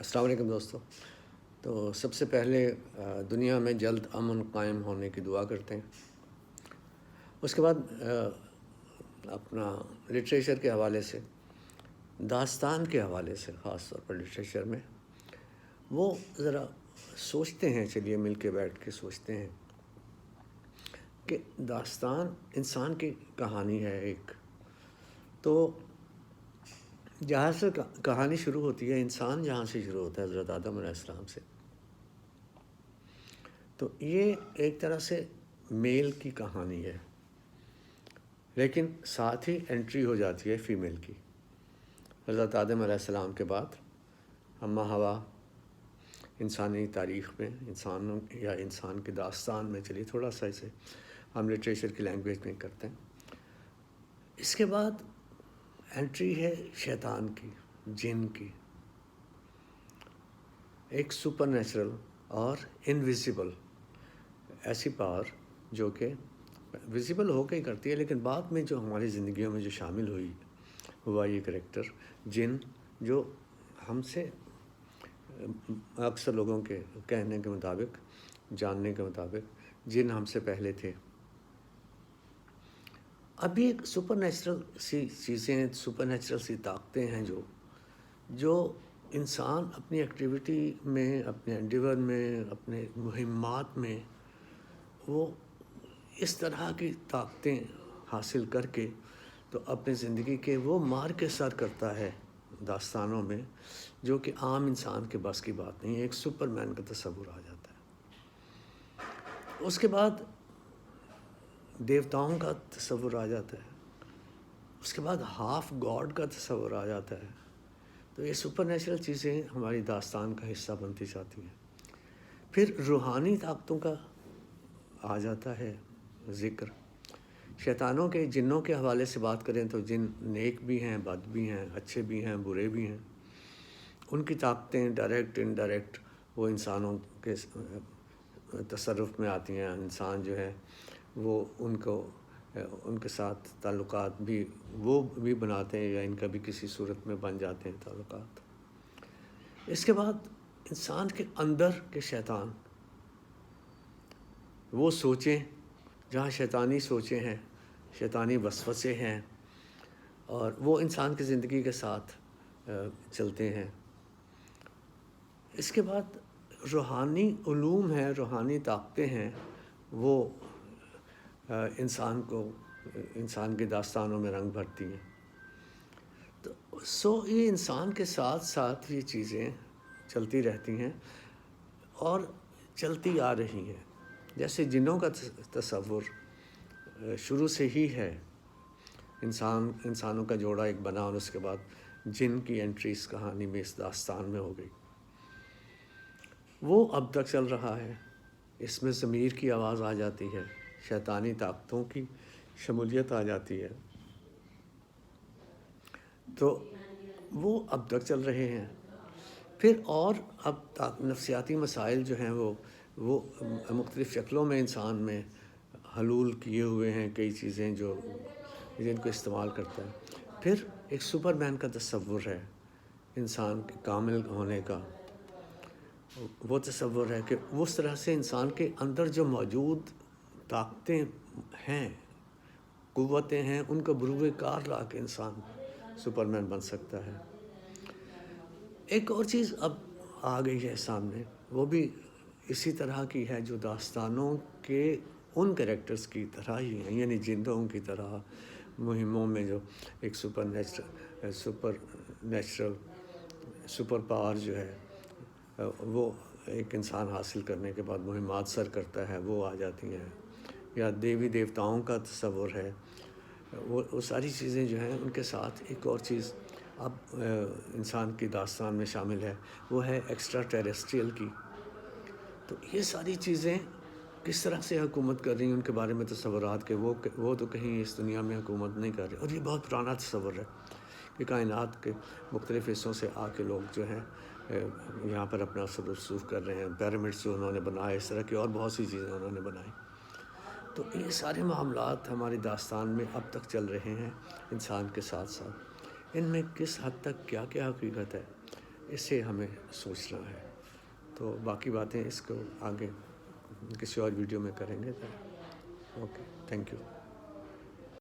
السلام علیکم دوستو. تو سب سے پہلے دنیا میں جلد امن قائم ہونے کی دعا کرتے ہیں. اس کے بعد اپنا لٹریچر کے حوالے سے، داستان کے حوالے سے، خاص طور پر لٹریچر میں وہ ذرا سوچتے ہیں. چلیے مل کے بیٹھ کے سوچتے ہیں کہ داستان انسان کی کہانی ہے ایک. تو جہاں سے کہانی شروع ہوتی ہے، انسان جہاں سے شروع ہوتا ہے حضرت آدم علیہ السلام سے، تو یہ ایک طرح سے میل کی کہانی ہے، لیکن ساتھ ہی انٹری ہو جاتی ہے فیمیل کی. حضرت آدم علیہ السلام کے بعد حمّہ حوا انسانی تاریخ میں، انسانوں یا انسان کی داستان میں، چلیے تھوڑا سا اسے ہم لٹریچر کی لینگویج میں کرتے ہیں. اس کے بعد انٹری ہے شیطان کی، جن کی، ایک سپر نیچرل اور انویزیبل ایسی پاور جو کہ ویزیبل ہو کے ہی کرتی ہے، لیکن بعد میں جو ہماری زندگیوں میں جو شامل ہوا یہ کریکٹر جن، جو ہم سے اکثر لوگوں کے کہنے کے مطابق، جاننے کے مطابق، جن ہم سے پہلے تھے. ابھی ایک سپر نیچرل سی چیزیں، سپر نیچرل سی طاقتیں ہیں جو انسان اپنی ایکٹیویٹی میں، اپنے انڈیور میں، اپنے مہمات میں، وہ اس طرح کی طاقتیں حاصل کر کے تو اپنی زندگی کے وہ مار کے سر کرتا ہے داستانوں میں، جو کہ عام انسان کے بس کی بات نہیں ہے. ایک سپر مین کا تصور آ جاتا ہے. اس کے بعد دیوتاؤں کا تصور آ جاتا ہے. اس کے بعد ہاف گاڈ کا تصور آ جاتا ہے. تو یہ سپر نیچرل چیزیں ہماری داستان کا حصہ بنتی جاتی ہیں. پھر روحانی طاقتوں کا آ جاتا ہے ذکر. شیطانوں کے، جنوں کے حوالے سے بات کریں تو جن نیک بھی ہیں، بد بھی ہیں، اچھے بھی ہیں، برے بھی ہیں. ان کی طاقتیں ڈائریکٹ انڈائریکٹ وہ انسانوں کے تصرف میں آتی ہیں. انسان جو ہے وہ ان کے ساتھ تعلقات بھی وہ بھی بناتے ہیں، یا ان کا بھی کسی صورت میں بن جاتے ہیں تعلقات. اس کے بعد انسان کے اندر کے شیطان، وہ سوچیں جہاں شیطانی سوچیں ہیں، شیطانی وسوسے ہیں، اور وہ انسان کی زندگی کے ساتھ چلتے ہیں. اس کے بعد روحانی علوم ہیں، روحانی طاقتیں ہیں، وہ انسان کی داستانوں میں رنگ بھرتی ہیں. تو یہ انسان کے ساتھ ساتھ یہ چیزیں چلتی رہتی ہیں اور چلتی آ رہی ہیں. جیسے جنوں کا تصور شروع سے ہی ہے، انسانوں کا جوڑا ایک بنا، اور اس کے بعد جن کی انٹری اس کہانی میں، اس داستان میں ہو گئی. وہ اب تک چل رہا ہے. اس میں ضمیر کی آواز آ جاتی ہے، شیطانی طاقتوں کی شمولیت آ جاتی ہے. تو وہ اب تک چل رہے ہیں. پھر اور اب نفسیاتی مسائل جو ہیں وہ مختلف شکلوں میں انسان میں حلول کیے ہوئے ہیں. کئی چیزیں جو جن کو استعمال کرتا ہے. پھر ایک سپر مین کا تصور ہے انسان کے کامل ہونے کا. وہ تصور ہے کہ اس طرح سے انسان کے اندر جو موجود طاقتیں ہیں، قوتیں ہیں، ان کا بروئے کار لا کے انسان سپر مین بن سکتا ہے. ایک اور چیز اب آ گئی ہے سامنے، وہ بھی اسی طرح کی ہے، جو داستانوں کے ان کریکٹرز کی طرح ہی ہیں، یعنی جنوں کی طرح مہموں میں جو ایک سپر نیچرل سپر پاور جو ہے وہ ایک انسان حاصل کرنے کے بعد مہمات سر کرتا ہے، وہ آ جاتی ہیں. یا دیوی دیوتاؤں کا تصور ہے. وہ ساری چیزیں جو ہیں ان کے ساتھ ایک اور چیز اب انسان کی داستان میں شامل ہے، وہ ہے ایکسٹرا ٹیریسٹریل کی. تو یہ ساری چیزیں کس طرح سے حکومت کر رہی ہیں، ان کے بارے میں تصورات کہ وہ تو کہیں اس دنیا میں حکومت نہیں کر رہے. اور یہ بہت پرانا تصور ہے کہ کائنات کے مختلف حصوں سے آ کے لوگ جو ہیں یہاں پر اپنا اثر رسوخ کر رہے ہیں. پیرامڈس جو انہوں نے بنائے، اس طرح کی اور بہت سی چیزیں انہوں نے بنائی. تو یہ سارے معاملات ہماری داستان میں اب تک چل رہے ہیں انسان کے ساتھ ساتھ. ان میں کس حد تک کیا کیا حقیقت ہے، اس سے ہمیں سوچنا ہے. تو باقی باتیں اس کو آگے کسی اور ویڈیو میں کریں گے. Okay, thank you.